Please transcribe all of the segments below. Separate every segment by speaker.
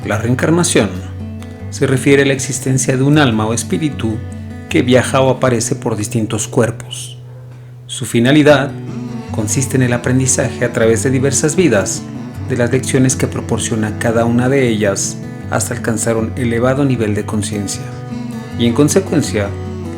Speaker 1: La reencarnación se refiere a la existencia de un alma o espíritu que viaja o aparece por distintos cuerpos. Su finalidad consiste en el aprendizaje a través de diversas vidas de las lecciones que proporciona cada una de ellas hasta alcanzar un elevado nivel de conciencia y, en consecuencia,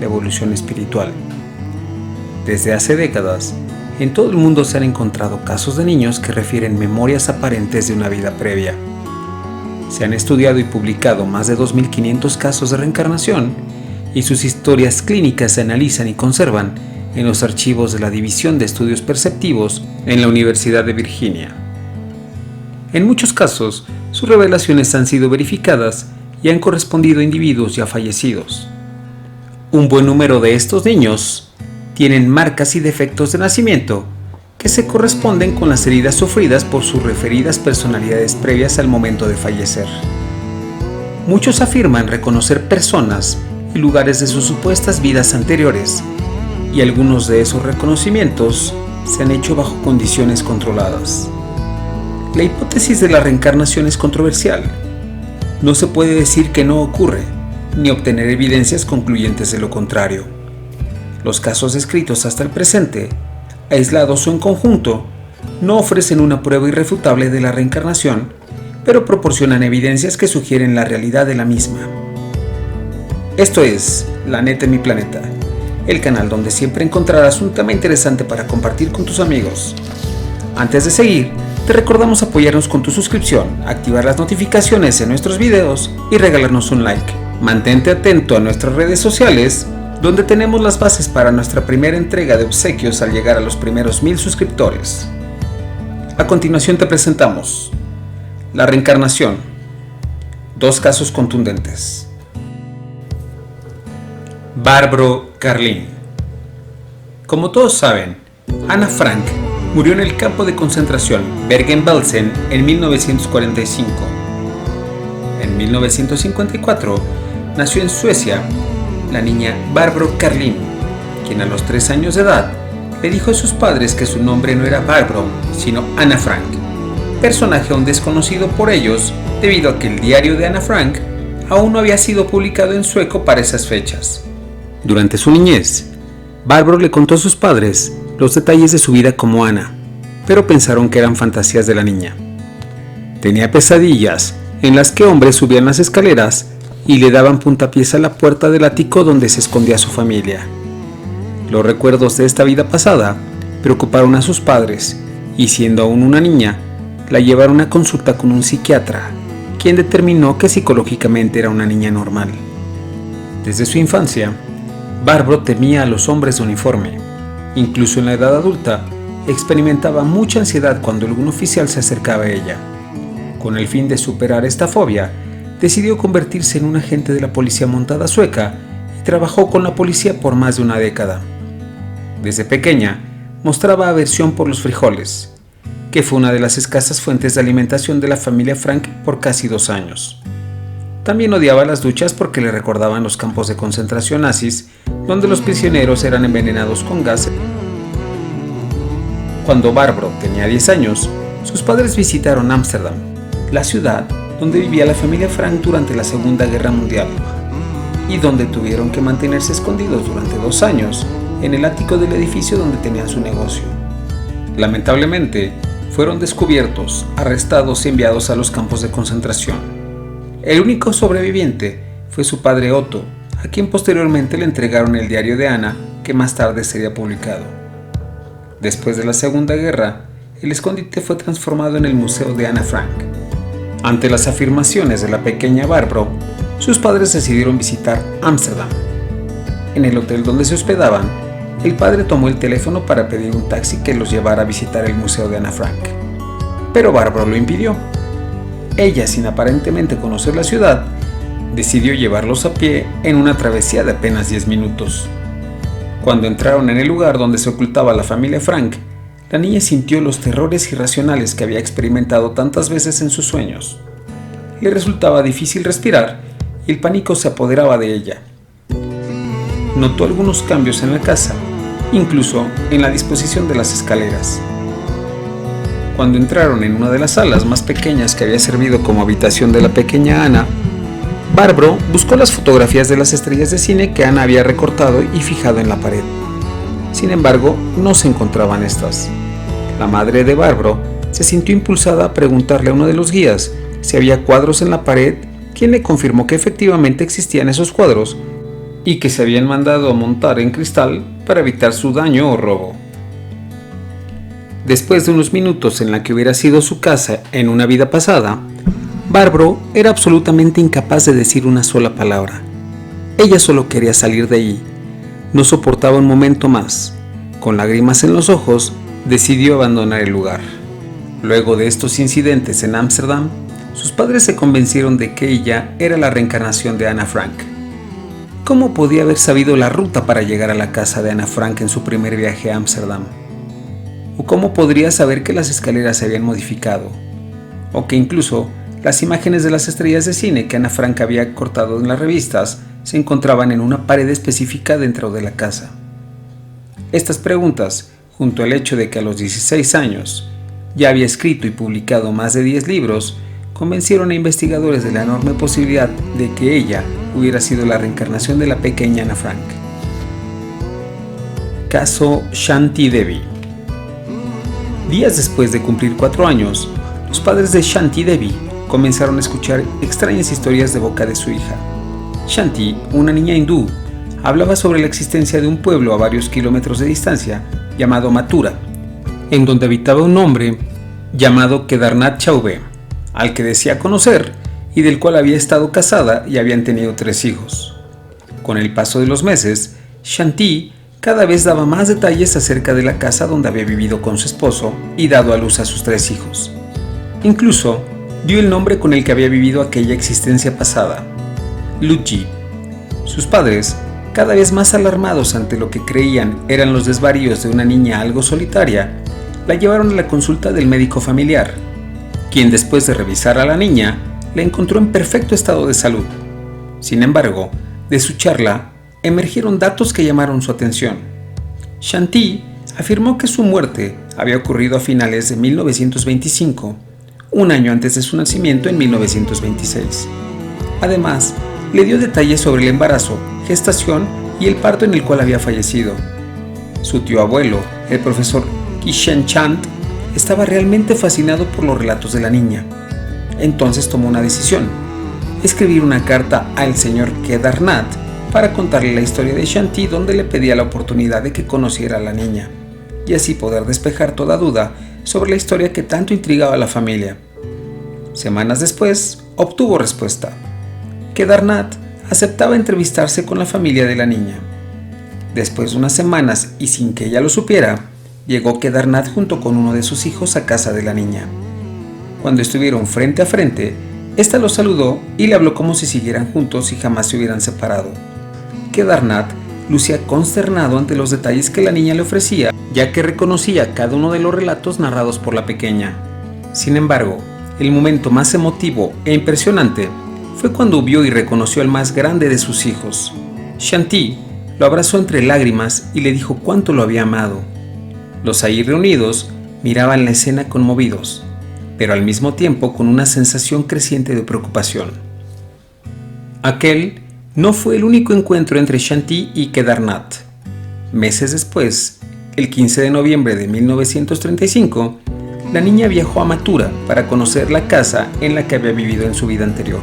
Speaker 1: la evolución espiritual. Desde hace décadas, en todo el mundo se han encontrado casos de niños que refieren memorias aparentes de una vida previa. Se han estudiado y publicado más de 2.500 casos de reencarnación y sus historias clínicas se analizan y conservan en los archivos de la División de Estudios Perceptivos en la Universidad de Virginia. En muchos casos, sus revelaciones han sido verificadas y han correspondido a individuos ya fallecidos. Un buen número de estos niños tienen marcas y defectos de nacimiento que se corresponden con las heridas sufridas por sus referidas personalidades previas al momento de fallecer. Muchos afirman reconocer personas y lugares de sus supuestas vidas anteriores, y algunos de esos reconocimientos se han hecho bajo condiciones controladas. La hipótesis de la reencarnación es controversial. No se puede decir que no ocurre, ni obtener evidencias concluyentes de lo contrario. Los casos descritos hasta el presente, aislados o en conjunto, no ofrecen una prueba irrefutable de la reencarnación, pero proporcionan evidencias que sugieren la realidad de la misma. Esto es La Neta en mi Planeta, el canal donde siempre encontrarás un tema interesante para compartir con tus amigos. Antes de seguir, te recordamos apoyarnos con tu suscripción, activar las notificaciones en nuestros videos y regalarnos un like. Mantente atento a nuestras redes sociales, donde tenemos las bases para nuestra primera entrega de obsequios al llegar a los primeros 1000 suscriptores. A continuación te presentamos La reencarnación. Dos casos contundentes. Barbro Carlin. Como todos saben, Anna Frank murió en el campo de concentración Bergen-Belsen en 1945. En 1954 nació en Suecia la niña Barbro Carlin, quien a los 3 años de edad le dijo a sus padres que su nombre no era Barbro, sino Anna Frank, personaje aún desconocido por ellos debido a que el diario de Anna Frank aún no había sido publicado en sueco para esas fechas. Durante su niñez, Barbro le contó a sus padres los detalles de su vida como Ana, pero pensaron que eran fantasías de la niña. Tenía pesadillas en las que hombres subían las escaleras y le daban puntapiés a la puerta del ático donde se escondía su familia. Los recuerdos de esta vida pasada preocuparon a sus padres y, siendo aún una niña, la llevaron a consulta con un psiquiatra, quien determinó que psicológicamente era una niña normal. Desde su infancia, Barbro temía a los hombres de uniforme. Incluso en la edad adulta, experimentaba mucha ansiedad cuando algún oficial se acercaba a ella. Con el fin de superar esta fobia, decidió convertirse en un agente de la policía montada sueca y trabajó con la policía por más de una década. Desde pequeña, mostraba aversión por los frijoles, que fue una de las escasas fuentes de alimentación de la familia Frank por casi 2 años. También odiaba las duchas porque le recordaban los campos de concentración nazis, donde los prisioneros eran envenenados con gas. Cuando Barbro tenía 10 años, sus padres visitaron Ámsterdam, la ciudad donde vivía la familia Frank durante la Segunda Guerra Mundial, y donde tuvieron que mantenerse escondidos durante 2 años en el ático del edificio donde tenían su negocio. Lamentablemente, fueron descubiertos, arrestados y enviados a los campos de concentración. El único sobreviviente fue su padre Otto, a quien posteriormente le entregaron el diario de Ana, que más tarde sería publicado. Después de la Segunda Guerra, el escondite fue transformado en el Museo de Ana Frank. Ante las afirmaciones de la pequeña Barbro, sus padres decidieron visitar Ámsterdam. En el hotel donde se hospedaban, el padre tomó el teléfono para pedir un taxi que los llevara a visitar el Museo de Ana Frank. Pero Barbro lo impidió. Ella, sin aparentemente conocer la ciudad, decidió llevarlos a pie en una travesía de apenas 10 minutos. Cuando entraron en el lugar donde se ocultaba la familia Frank, la niña sintió los terrores irracionales que había experimentado tantas veces en sus sueños. Le resultaba difícil respirar y el pánico se apoderaba de ella. Notó algunos cambios en la casa, incluso en la disposición de las escaleras. Cuando entraron en una de las salas más pequeñas que había servido como habitación de la pequeña Anna, Barbro buscó las fotografías de las estrellas de cine que Anna había recortado y fijado en la pared. Sin embargo, no se encontraban estas. La madre de Barbro se sintió impulsada a preguntarle a uno de los guías si había cuadros en la pared, quien le confirmó que efectivamente existían esos cuadros y que se habían mandado a montar en cristal para evitar su daño o robo. Después de unos minutos en la que hubiera sido su casa en una vida pasada, Barbro era absolutamente incapaz de decir una sola palabra. Ella solo quería salir de allí. No soportaba un momento más. Con lágrimas en los ojos, decidió abandonar el lugar. Luego de estos incidentes en Ámsterdam, sus padres se convencieron de que ella era la reencarnación de Anna Frank. ¿Cómo podía haber sabido la ruta para llegar a la casa de Anna Frank en su primer viaje a Ámsterdam? ¿O cómo podría saber que las escaleras se habían modificado? ¿O que incluso las imágenes de las estrellas de cine que Anna Frank había cortado en las revistas se encontraban en una pared específica dentro de la casa? Estas preguntas, junto al hecho de que a los 16 años ya había escrito y publicado más de 10 libros, convencieron a investigadores de la enorme posibilidad de que ella hubiera sido la reencarnación de la pequeña Anna Frank. Caso Shanti Devi. Días después de cumplir 4 años, los padres de Shanti Devi comenzaron a escuchar extrañas historias de boca de su hija. Shanti, una niña hindú, hablaba sobre la existencia de un pueblo a varios kilómetros de distancia llamado Mathura, en donde habitaba un hombre llamado Kedarnath Chaubey, al que decía conocer y del cual había estado casada y habían tenido 3 hijos. Con el paso de los meses, Shanti cada vez daba más detalles acerca de la casa donde había vivido con su esposo y dado a luz a sus 3 hijos. Incluso dio el nombre con el que había vivido aquella existencia pasada, Luigi. Sus padres, cada vez más alarmados ante lo que creían eran los desvaríos de una niña algo solitaria, la llevaron a la consulta del médico familiar, quien después de revisar a la niña, la encontró en perfecto estado de salud. Sin embargo, de su charla, emergieron datos que llamaron su atención. Shanti afirmó que su muerte había ocurrido a finales de 1925, un año antes de su nacimiento en 1926. Además, le dio detalles sobre el embarazo, gestación y el parto en el cual había fallecido. Su tío abuelo, el profesor Kishen Chand, estaba realmente fascinado por los relatos de la niña. Entonces tomó una decisión: escribir una carta al señor Kedarnath para contarle la historia de Shanti, donde le pedía la oportunidad de que conociera a la niña y así poder despejar toda duda sobre la historia que tanto intrigaba a la familia. Semanas después, obtuvo respuesta. Kedarnath aceptaba entrevistarse con la familia de la niña. Después de unas semanas y sin que ella lo supiera, llegó Kedarnath junto con uno de sus hijos a casa de la niña. Cuando estuvieron frente a frente, ésta lo saludó y le habló como si siguieran juntos y jamás se hubieran separado. Kedarnath lucía consternado ante los detalles que la niña le ofrecía, ya que reconocía cada uno de los relatos narrados por la pequeña. Sin embargo, el momento más emotivo e impresionante fue cuando vio y reconoció al más grande de sus hijos. Shanti lo abrazó entre lágrimas y le dijo cuánto lo había amado. Los ahí reunidos miraban la escena conmovidos, pero al mismo tiempo con una sensación creciente de preocupación. Aquel no fue el único encuentro entre Shanti y Kedarnath. Meses después, el 15 de noviembre de 1935, la niña viajó a Mathura para conocer la casa en la que había vivido en su vida anterior.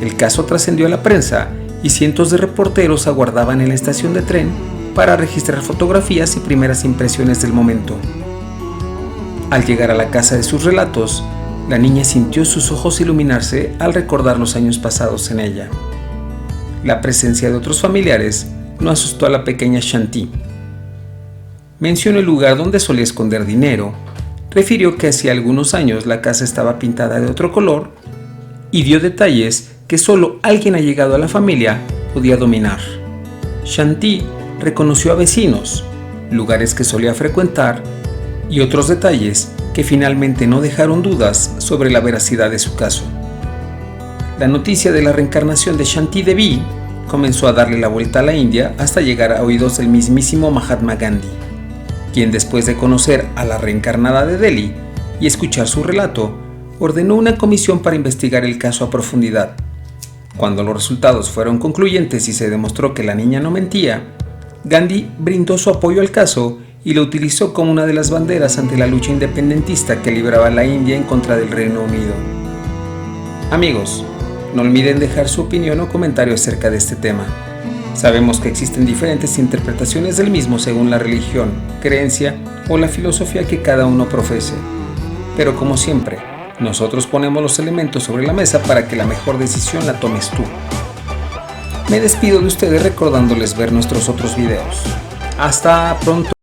Speaker 1: El caso trascendió a la prensa y cientos de reporteros aguardaban en la estación de tren para registrar fotografías y primeras impresiones del momento. Al llegar a la casa de sus relatos, la niña sintió sus ojos iluminarse al recordar los años pasados en ella. La presencia de otros familiares no asustó a la pequeña Shanti. Mencionó el lugar donde solía esconder dinero, refirió que hacía algunos años la casa estaba pintada de otro color y dio detalles que solo alguien allegado a la familia podía dominar. Shanti reconoció a vecinos, lugares que solía frecuentar y otros detalles que finalmente no dejaron dudas sobre la veracidad de su caso. La noticia de la reencarnación de Shanti Devi comenzó a darle la vuelta a la India hasta llegar a oídos del mismísimo Mahatma Gandhi, quien después de conocer a la reencarnada de Delhi, y escuchar su relato, ordenó una comisión para investigar el caso a profundidad. Cuando los resultados fueron concluyentes y se demostró que la niña no mentía, Gandhi brindó su apoyo al caso y lo utilizó como una de las banderas ante la lucha independentista que libraba la India en contra del Reino Unido. Amigos, no olviden dejar su opinión o comentario acerca de este tema. Sabemos que existen diferentes interpretaciones del mismo según la religión, creencia o la filosofía que cada uno profese. Pero como siempre, nosotros ponemos los elementos sobre la mesa para que la mejor decisión la tomes tú. Me despido de ustedes recordándoles ver nuestros otros videos. Hasta pronto.